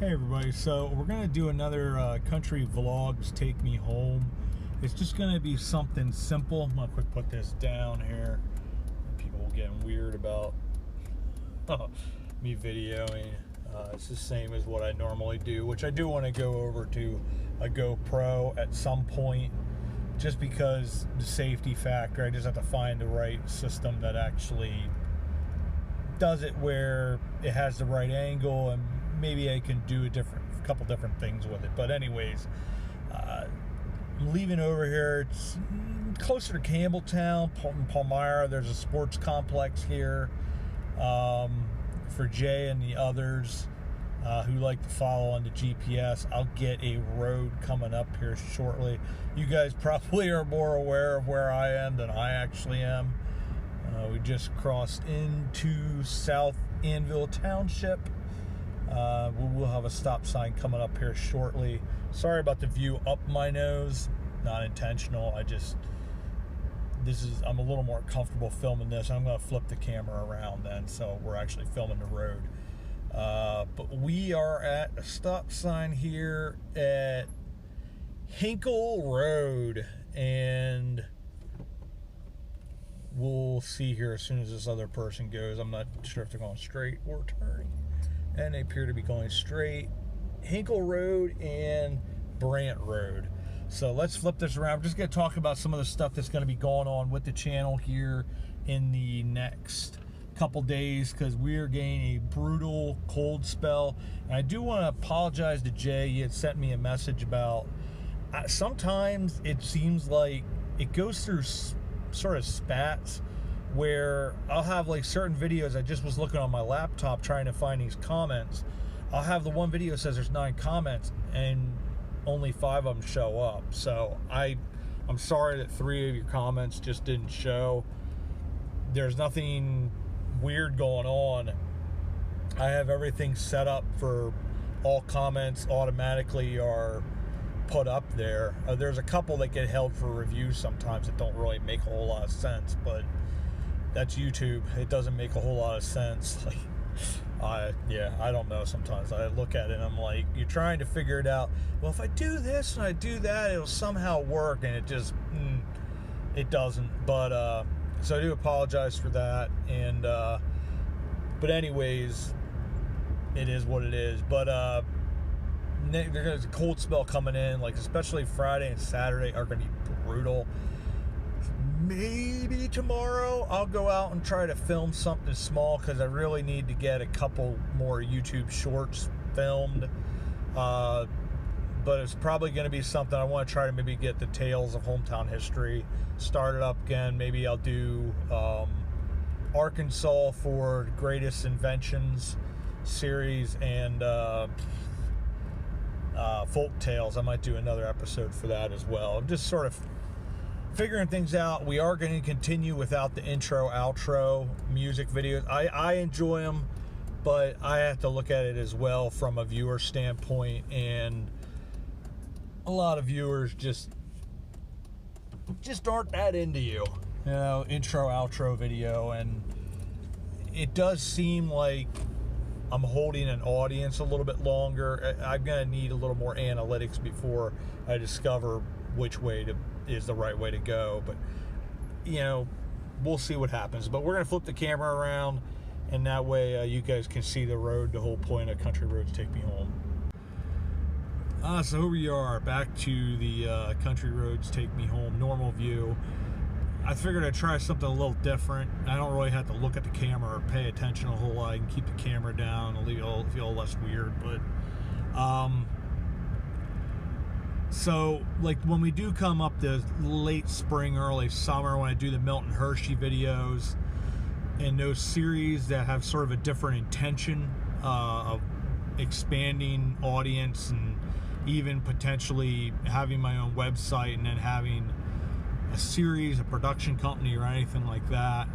Hey everybody, so we're going to do another country vlogs take me home. It's just going to be something simple. I'm going to quick put this down here. People getting weird about me videoing. It's the same as what I normally do, which I do want to go over to a GoPro at some point, just because the safety factor. I just have to find the right system that actually does it where it has the right angle, and maybe I can do a couple different things with it. But anyways, I'm leaving over here. It's closer to Campbelltown, Palmyra. There's a sports complex here for Jay and the others who like to follow on the GPS. I'll get a road coming up here shortly. You guys probably are more aware of where I am than I actually am. We just crossed into South Annville Township. We'll have a stop sign coming up here shortly. Sorry about the view up my nose. Not intentional. I'm a little more comfortable filming this. I'm going to flip the camera around then, so we're actually filming the road. But we are at a stop sign here at Hinkle Road, and we'll see here as soon as this other person goes. I'm not sure if they're going straight or turning. And they appear to be going straight. Hinkle Road and Brant Road. So let's flip this around. I'm just going to talk about some of the stuff that's going to be going on with the channel here in the next couple days, because we are getting a brutal cold spell. And I do want to apologize to Jay. He had sent me a message about sometimes it seems like it goes through sort of spats, where I'll have like certain videos. I just was looking on my laptop trying to find these comments. I'll have the one video that says there's 9 comments and only 5 of them show up. So I'm sorry that 3 of your comments just didn't show. There's nothing weird going on. I have everything set up for all comments automatically are put up there. There's a couple that get held for review sometimes that don't really make a whole lot of sense, but that's YouTube. It doesn't make a whole lot of sense. Yeah, I don't know. Sometimes I look at it and I'm like, you're trying to figure it out. Well, if I do this and I do that, it'll somehow work, and it just it doesn't. But so I do apologize for that. And but anyways, it is what it is. But there's a cold spell coming in, like especially Friday and Saturday are going to be brutal. Maybe tomorrow I'll go out and try to film something small, because I really need to get a couple more YouTube shorts filmed. But it's probably going to be something I want to try to maybe get the Tales of Hometown History started up again. Maybe I'll do Arkansas for Greatest Inventions series, and Folk Tales. I might do another episode for that as well. I'm just sort of figuring things out. We are going to continue without the intro, outro music videos. I enjoy them, but I have to look at it as well from a viewer standpoint, and a lot of viewers just aren't that into you know, intro, outro video. And it does seem like I'm holding an audience a little bit longer. I'm going to need a little more analytics before I discover which way is the right way to go. But, you know, we'll see what happens. But we're going to flip the camera around, and that way you guys can see the road, the whole point of Country Roads Take Me Home. So here we are, back to the Country Roads Take Me Home normal view. I figured I'd try something a little different. I don't really have to look at the camera or pay attention a whole lot. I can keep the camera down and feel less weird. But so like when we do come up to late spring, early summer, when I do the Milton Hershey videos and those series that have sort of a different intention of expanding audience, and even potentially having my own website and then having a series, a production company, or anything like that,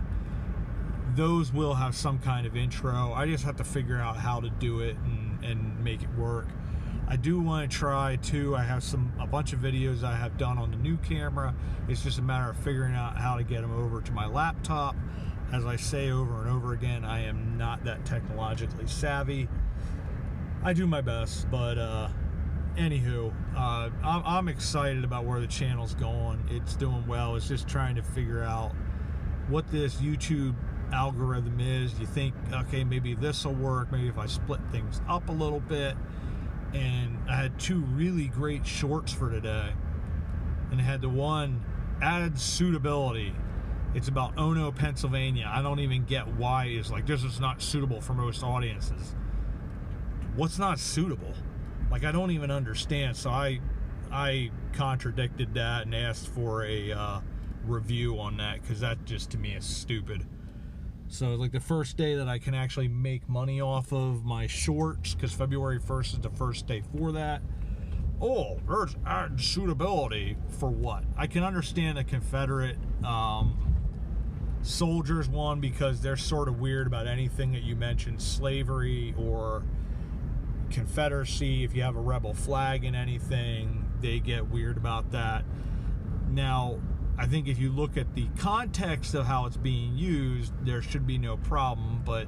those will have some kind of intro. I just have to figure out how to do it and make it work. I do want to try too. I have a bunch of videos I have done on the new camera. It's just a matter of figuring out how to get them over to my laptop. As I say over and over again, I am not that technologically savvy. I do my best, but anywho, I'm excited about where the channel's going. It's doing well. It's just trying to figure out what this YouTube algorithm is. You think, okay, maybe this will work, maybe if I split things up a little bit. And I had 2 really great shorts for today, and I had the one, added suitability. It's about Lebanon, Pennsylvania. I don't even get why it's like, this is not suitable for most audiences. What's not suitable? Like, I don't even understand. So I contradicted that and asked for a review on that, because that just, to me, is stupid. So, like, the first day that I can actually make money off of my shorts, because February 1st is the first day for that. Oh, there's added suitability for what? I can understand the Confederate soldiers one, because they're sort of weird about anything that you mention slavery or Confederacy. If you have a rebel flag in anything, they get weird about that. Now, I think if you look at the context of how it's being used, there should be no problem, but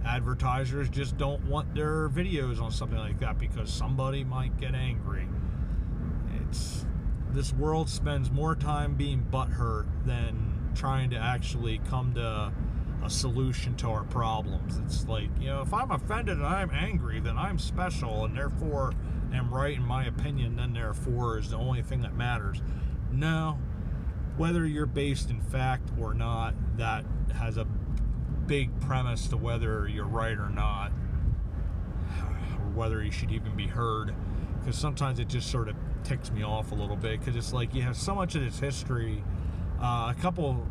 advertisers just don't want their videos on something like that because somebody might get angry. This world spends more time being butthurt than trying to actually come to a solution to our problems. It's like, you know, if I'm offended and I'm angry, then I'm special and therefore am right in my opinion, then therefore is the only thing that matters. No. Whether you're based in fact or not, that has a big premise to whether you're right or not, or whether you should even be heard. Because sometimes it just sort of ticks me off a little bit, because it's like you have so much of this history. A couple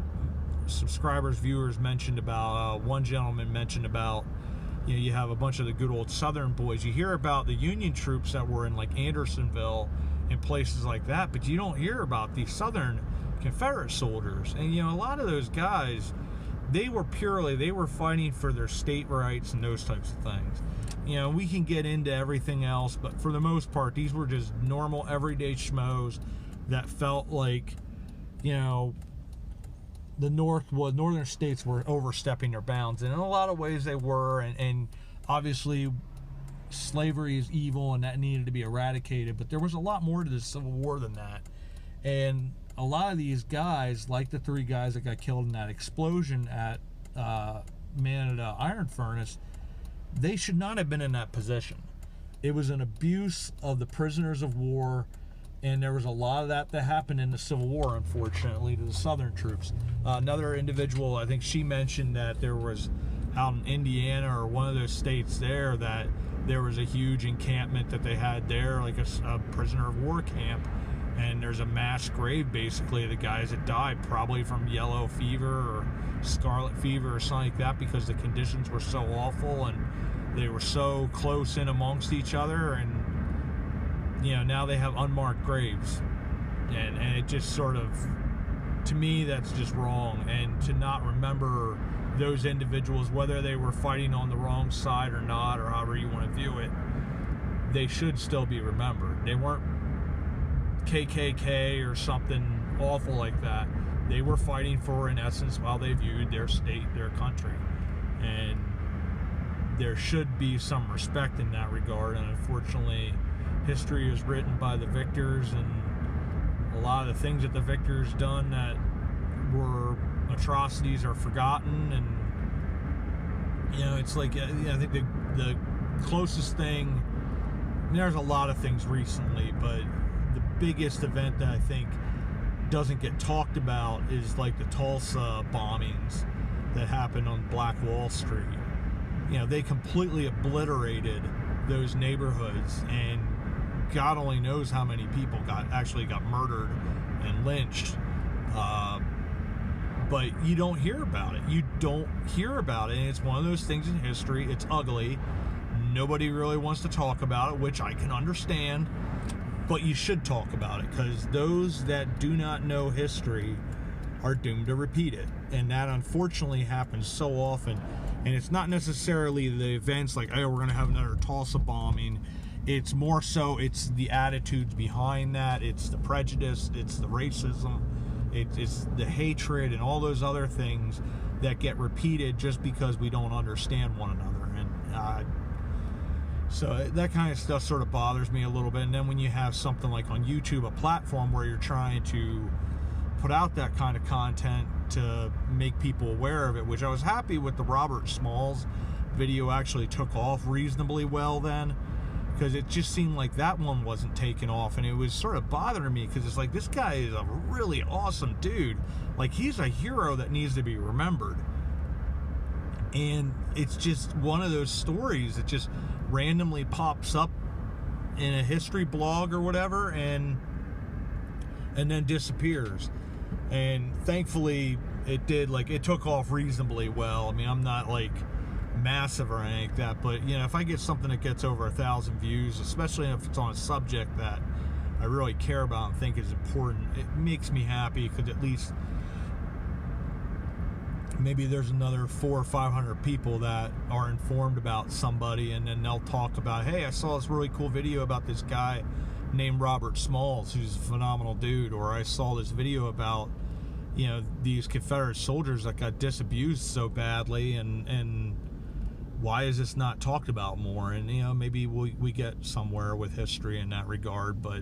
subscribers, viewers mentioned about, one gentleman mentioned about, you know, you have a bunch of the good old Southern boys. You hear about the Union troops that were in like Andersonville and places like that, but you don't hear about the Southern Confederate soldiers. And you know, a lot of those guys, they were fighting for their state rights and those types of things. You know, we can get into everything else, but for the most part, these were just normal everyday schmoes that felt like, you know, the northern states were overstepping their bounds, and in a lot of ways they were, and obviously slavery is evil and that needed to be eradicated, but there was a lot more to the Civil War than that. And a lot of these guys, like the 3 guys that got killed in that explosion at Manada Iron Furnace, they should not have been in that position. It was an abuse of the prisoners of war, and there was a lot of that happened in the Civil War, unfortunately, to the Southern troops. Another individual, I think she mentioned that there was out in Indiana or one of those states there, that there was a huge encampment that they had there, like a prisoner of war camp. And there's a mass grave, basically, of the guys that died, probably from yellow fever or scarlet fever or something like that, because the conditions were so awful and they were so close in amongst each other. And, you know, now they have unmarked graves. And it just sort of, to me, that's just wrong. And to not remember those individuals, whether they were fighting on the wrong side or not, or however you want to view it, they should still be remembered. They weren't KKK or something awful like that. They were fighting for, in essence, while they viewed their state, their country. And there should be some respect in that regard. And unfortunately, history is written by the victors, and a lot of the things that the victors done that were atrocities are forgotten. And, you know, it's like, I think the closest thing, there's a lot of things recently, but the biggest event that I think doesn't get talked about is like the Tulsa bombings that happened on Black Wall Street. You know, they completely obliterated those neighborhoods, and God only knows how many people actually got murdered and lynched. But you don't hear about it. You don't hear about it, and it's one of those things in history. It's ugly. Nobody really wants to talk about it, which I can understand. But you should talk about it, because those that do not know history are doomed to repeat it. And that unfortunately happens so often. And it's not necessarily the events like, oh, we're going to have another Tulsa bombing. It's more so, it's the attitudes behind that. It's the prejudice. It's the racism. It's the hatred and all those other things that get repeated just because we don't understand one another. And So that kind of stuff sort of bothers me a little bit. And then when you have something like on YouTube, a platform where you're trying to put out that kind of content to make people aware of it, which I was happy with the Robert Smalls video actually took off reasonably well then, because it just seemed like that one wasn't taking off, and it was sort of bothering me because it's like, this guy is a really awesome dude. Like, he's a hero that needs to be remembered. And it's just one of those stories that just randomly pops up in a history blog or whatever, and then disappears. And thankfully it did, like, it took off reasonably well. I mean, I'm not like massive or anything like that, but you know, if I get something that gets over 1,000 views, especially if it's on a subject that I really care about and think is important, it makes me happy, because at least maybe there's another 400 or 500 people that are informed about somebody, and then they'll talk about, hey, I saw this really cool video about this guy named Robert Smalls, who's a phenomenal dude, or I saw this video about, you know, these Confederate soldiers that got disabused so badly, and why is this not talked about more? And you know, maybe we get somewhere with history in that regard, but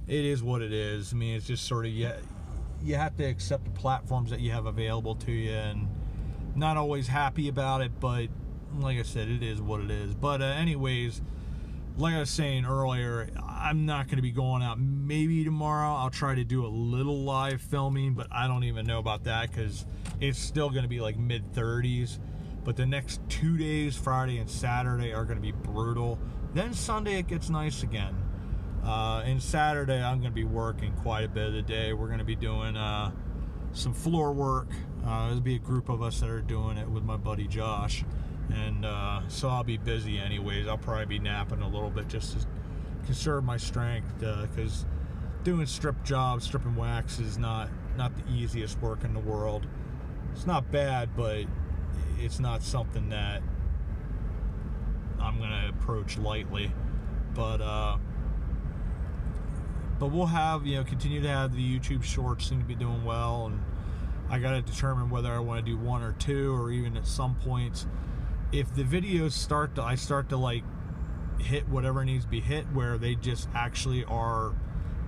it is what it is. I mean, it's just sort of, you have to accept the platforms that you have available to you, and not always happy about it, but like I said, it is what it is. But anyways, like I was saying earlier, I'm not going to be going out. Maybe tomorrow I'll try to do a little live filming, but I don't even know about that, because it's still going to be like mid-30s. But the next 2 days, Friday and Saturday, are going to be brutal. Then Sunday it gets nice again. And Saturday I'm going to be working quite a bit of the day. We're going to be doing some floor work. There'll be a group of us that are doing it with my buddy Josh. And so I'll be busy anyways. I'll probably be napping a little bit just to conserve my strength, because doing stripping wax is not the easiest work in the world. It's not bad, but it's not something that I'm gonna approach lightly. But we'll have, you know, continue to have the YouTube shorts seem to be doing well, and I gotta determine whether I want to do 1 or 2, or even at some points, if the videos I start to like hit whatever needs to be hit, where they just actually are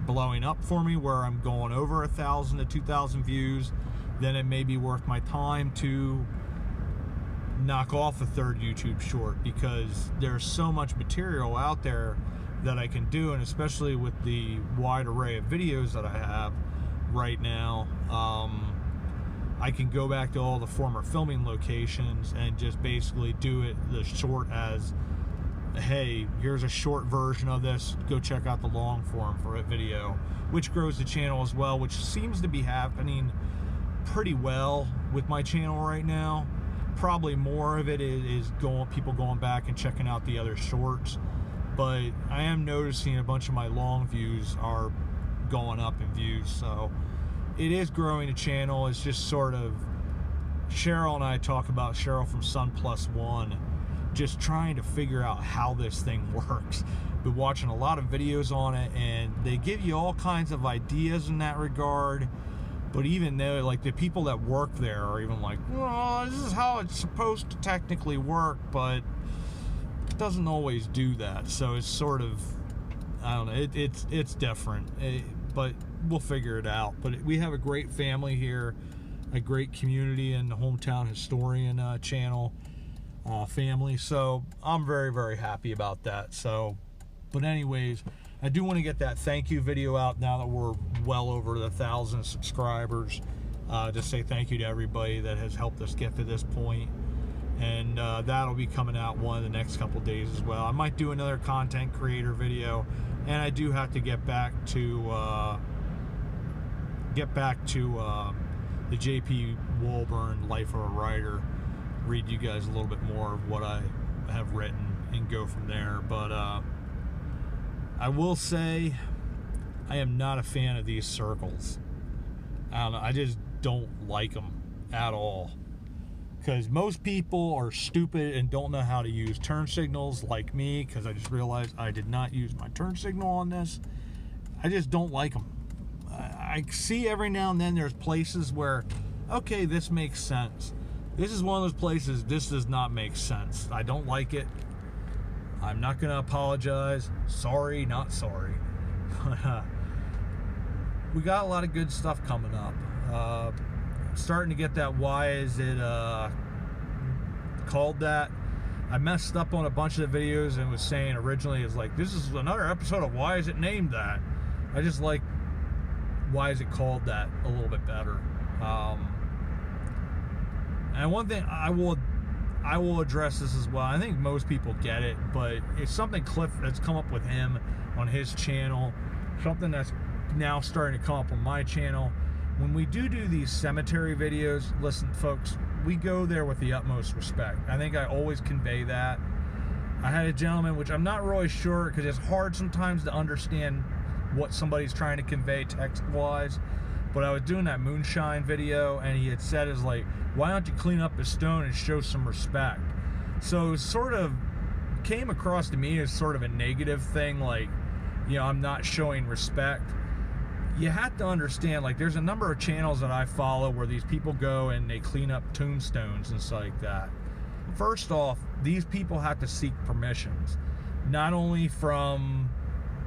blowing up for me, where I'm going over 1,000 to 2,000 views, then it may be worth my time to knock off a third YouTube short, because there's so much material out there that I can do, and especially with the wide array of videos that I have right now, I can go back to all the former filming locations and just basically do it the short as, hey, here's a short version of this, go check out the long form for a video, which grows the channel as well, which seems to be happening pretty well with my channel right now. Probably more of it is people going back and checking out the other shorts, but I am noticing a bunch of my long views are going up in views, so it is growing a channel. It's just sort of, Cheryl and I talk about, Cheryl from Sun Plus One, just trying to figure out how this thing works. Been watching a lot of videos on it, and they give you all kinds of ideas in that regard. But even though, like, the people that work there are even like, well, this is how it's supposed to technically work, but it doesn't always do that. So it's sort of, I don't know, it's different, but we'll figure it out. But we have a great family here, a great community in the Hometown Historian channel family. So I'm very, very happy about that. So, but anyways, I do want to get that thank you video out now that we're well over the 1,000 subscribers. Just say thank you to everybody that has helped us get to this point. And that'll be coming out one of the next couple days as well. I might do another content creator video, and I do have to get back to the J.P. Wolburn Life of a Writer, read you guys a little bit more of what I have written and go from there. But I will say I am not a fan of these circles. I don't know, I just don't like them at all, because most people are stupid and don't know how to use turn signals like me, because I just realized I did not use my turn signal on this. I just don't like them. I see every now and then there's places where, okay, this makes sense. This is one of those places, this does not make sense. I don't like it. I'm not going to apologize. Sorry, not sorry. We got a lot of good stuff coming up. Starting to get that, why is it called that? I messed up on a bunch of the videos and was saying originally, it's like, this is another episode of why is it named that? I just like why is it called that a little bit better. And one thing I will address this as well. I think most people get it, but it's something Cliff that's come up with him on his channel, something that's now starting to come up on my channel. When we do these cemetery videos, listen, folks, we go there with the utmost respect. I think I always convey that. I had a gentleman, which I'm not really sure, because it's hard sometimes to understand what somebody's trying to convey text-wise, but I was doing that moonshine video, and he had said, is like, why don't you clean up the stone and show some respect? So it sort of came across to me as sort of a negative thing, like, you know, I'm not showing respect. You have to understand, like, there's a number of channels that I follow where these people go and they clean up tombstones and stuff like that. First off, these people have to seek permissions, not only from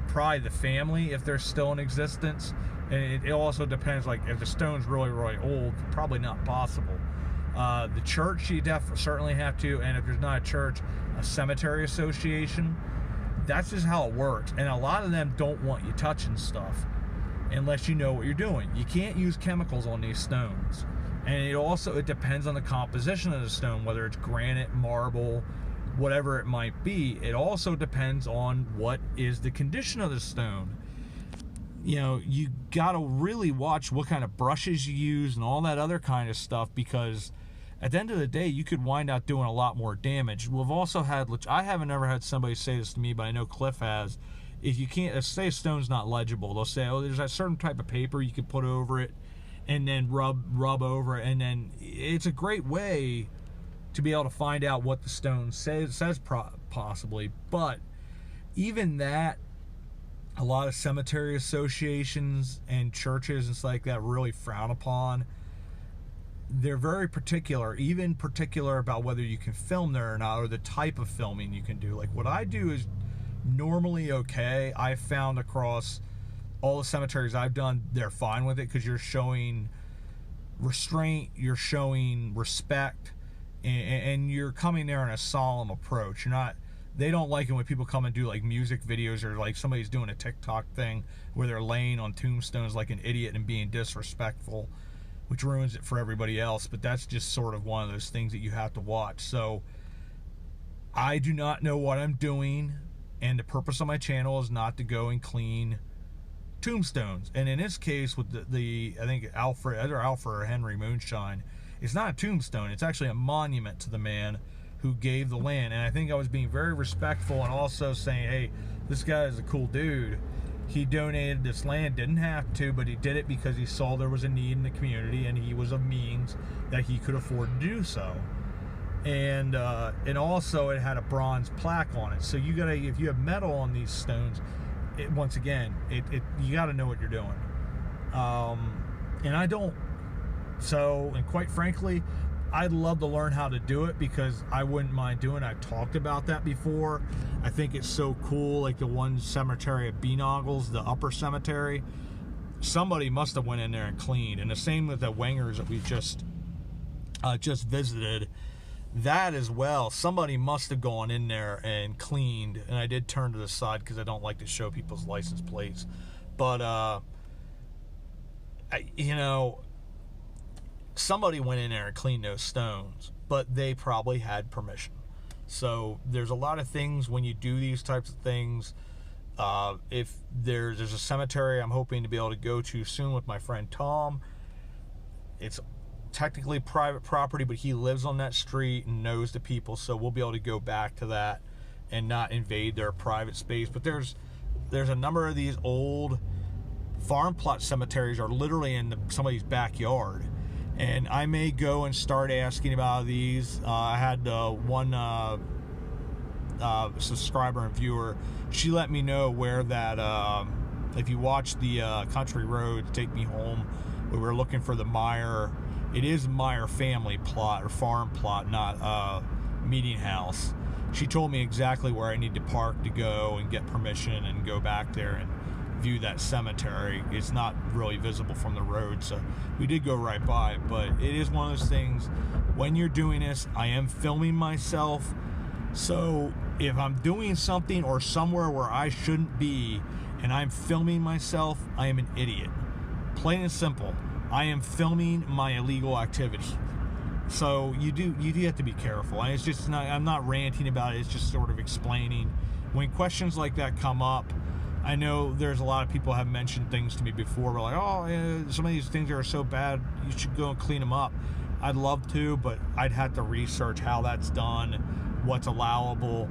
probably the family if they're still in existence, and it also depends, like, if the stone's really, really old, probably not possible. The church, you certainly have to, and if there's not a church, a cemetery association. That's just how it works, and a lot of them don't want you touching stuff unless you know what you're doing. You can't use chemicals on these stones. And it depends on the composition of the stone, whether it's granite, marble, whatever it might be. It also depends on what is the condition of the stone. You know, you gotta really watch what kind of brushes you use and all that other kind of stuff, because at the end of the day, you could wind up doing a lot more damage. We've also had, which I haven't ever had somebody say this to me, but I know Cliff has, if you can't, say a stone's not legible, they'll say, oh, there's a certain type of paper you can put over it and then rub over it, and then it's a great way to be able to find out what the stone says possibly. But even that, a lot of cemetery associations and churches and stuff like that really frown upon. They're very particular, even particular about whether you can film there or not, or the type of filming you can do. Like, what I do is normally okay. I've found across all the cemeteries I've done, they're fine with it, because you're showing restraint, you're showing respect, and you're coming there in a solemn approach. You're not, they don't like it when people come and do like music videos, or like somebody's doing a TikTok thing where they're laying on tombstones like an idiot and being disrespectful, which ruins it for everybody else. But that's just sort of one of those things that you have to watch. So I do not know what I'm doing, and the purpose of my channel is not to go and clean tombstones. And in this case, with I think Alfred or Henry Moonshine, it's not a tombstone, it's actually a monument to the man who gave the land. And I think I was being very respectful and also saying, hey, this guy is a cool dude. He donated this land, didn't have to, but he did it because he saw there was a need in the community, and he was of means that he could afford to do so. And also it had a bronze plaque on it. So you gotta, if you have metal on these stones, once again, you gotta know what you're doing. And I don't. So, and quite frankly, I'd love to learn how to do it, because I wouldn't mind doing it. I've talked about that before. I think it's so cool, like the one cemetery at Beanoggles, the upper cemetery. Somebody must have went in there and cleaned. And the same with the Wengers that we just visited. That as well, somebody must have gone in there and cleaned. And I did turn to the side because I don't like to show people's license plates. But, you know, somebody went in there and cleaned those stones, but they probably had permission. So there's a lot of things when you do these types of things. If there's a cemetery I'm hoping to be able to go to soon with my friend Tom, it's technically private property, but he lives on that street and knows the people, so we'll be able to go back to that and not invade their private space. But there's a number of these old farm plot cemeteries are literally in somebody's backyard, and I may go and start asking about these. I had one subscriber and viewer, she let me know where that if you watch the Country Roads Take Me Home, we were looking for the Meyer. It is Meyer family plot or farm plot, not meeting house. she told me exactly where I need to park to go and get permission and go back there and view that cemetery. It's not really visible from the road, so we did go right by it. But it is one of those things, when you're doing this, I am filming myself, so if I'm doing something or somewhere where I shouldn't be and I'm filming myself, I am an idiot. Plain and simple. I am filming my illegal activity. So you do have to be careful. And it's just not, I'm not ranting about it, it's just sort of explaining. When questions like that come up, I know there's a lot of people have mentioned things to me before. We're like, oh, yeah, some of these things are so bad, you should go and clean them up. I'd love to, but I'd have to research how that's done, what's allowable,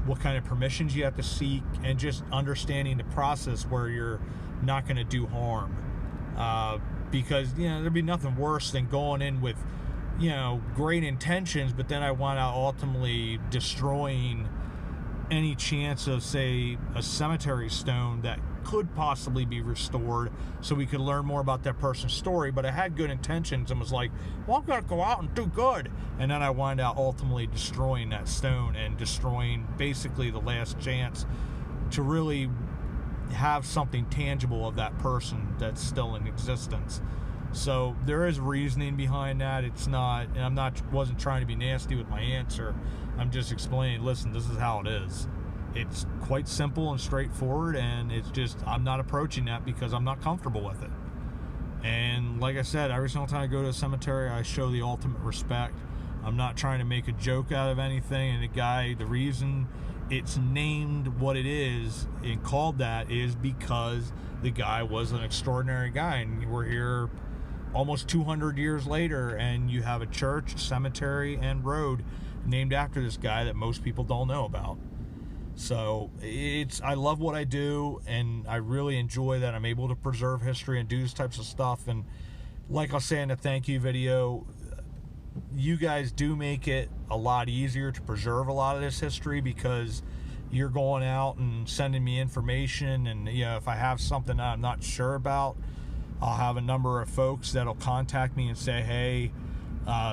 what kind of permissions you have to seek, and just understanding the process where you're not going to do harm. Because, you know, there'd be nothing worse than going in with, you know, great intentions, but then I want out ultimately destroying any chance of, say, a cemetery stone that could possibly be restored so we could learn more about that person's story. But I had good intentions and was like, well, I'm going to go out and do good. And then I wind out ultimately destroying that stone and destroying basically the last chance to really have something tangible of that person that's still in existence. So there is reasoning behind that. It's not, and wasn't trying to be nasty with my answer. I'm just explaining, listen, this is how it is. It's quite simple and straightforward, and it's just, I'm not approaching that because I'm not comfortable with it. And like I said, every single time I go to a cemetery, I show the ultimate respect. I'm not trying to make a joke out of anything. And the reason it's named what it is and called that is because the guy was an extraordinary guy, and we're here almost 200 years later, and you have a church, cemetery, and road named after this guy that most people don't know about. So I love what I do, and I really enjoy that I'm able to preserve history and do these types of stuff. And like I'll say in the thank you video, you guys do make it a lot easier to preserve a lot of this history, because you're going out and sending me information, and you know, if I have something that I'm not sure about, I'll have a number of folks that'll contact me and say, hey,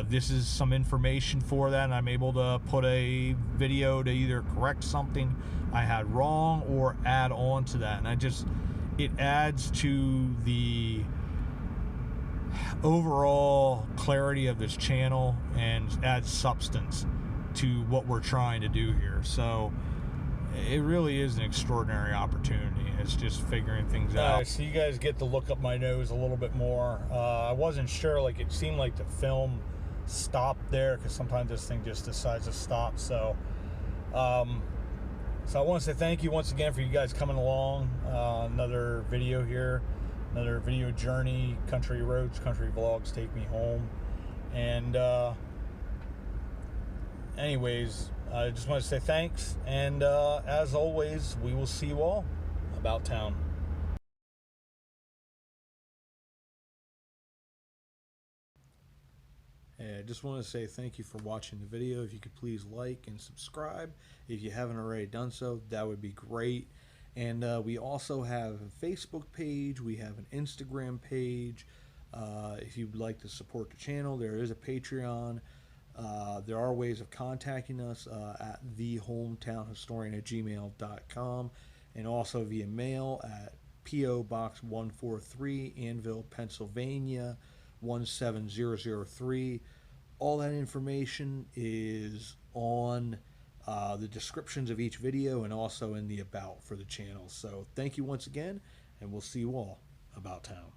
this is some information for that, and I'm able to put a video to either correct something I had wrong or add on to that. And it adds to the overall clarity of this channel and adds substance to what we're trying to do here. So it really is an extraordinary opportunity. It's just figuring things out. So you guys get to look up my nose a little bit more. I wasn't sure, like, it seemed like the film stopped there, because sometimes this thing just decides to stop. So I want to say thank you once again for you guys coming along. Another video here, another video journey, country roads, country vlogs take me home. And anyways, I just want to say thanks, and as always, we will see you all about town. Hey, I just want to say thank you for watching the video. If you could please like and subscribe if you haven't already done so, that would be great. And we also have a Facebook page, we have an Instagram page. If you'd like to support the channel, there is a Patreon. There are ways of contacting us at thehometownhistorian@gmail.com, and also via mail at P.O. Box 143, Annville, Pennsylvania 17003. All that information is on the descriptions of each video and also in the about for the channel. So thank you once again, and we'll see you all about town.